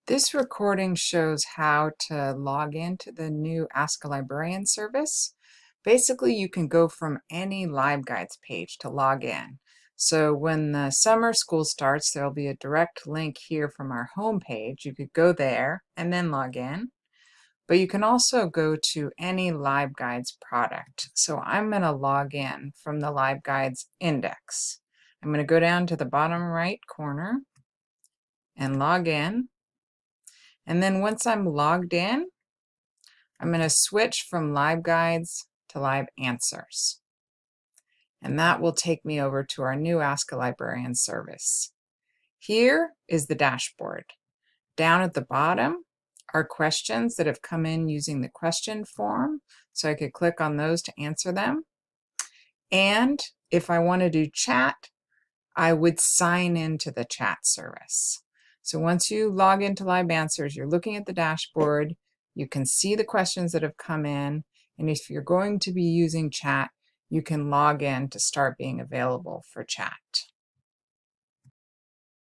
This recording shows how to log into the new Ask a Librarian service. Basically, you can go from any LibGuides page to log in. So when the summer school starts, there'll be a direct link here from our home page. You could go there and then log in. But you can also go to any LibGuides product. So I'm going to log in from the LibGuides index. I'm going to go down to the bottom right corner and log in. And then once I'm logged in, I'm going to switch from LibGuides to LibAnswers. And that will take me over to our new Ask a Librarian service. Here is the dashboard. Down at the bottom are questions that have come in using the question form, so I could click on those to answer them. And if I want to do chat, I would sign into the chat service. So once you log into LibAnswers, you're looking at the dashboard, you can see the questions that have come in, and if you're going to be using chat, you can log in to start being available for chat.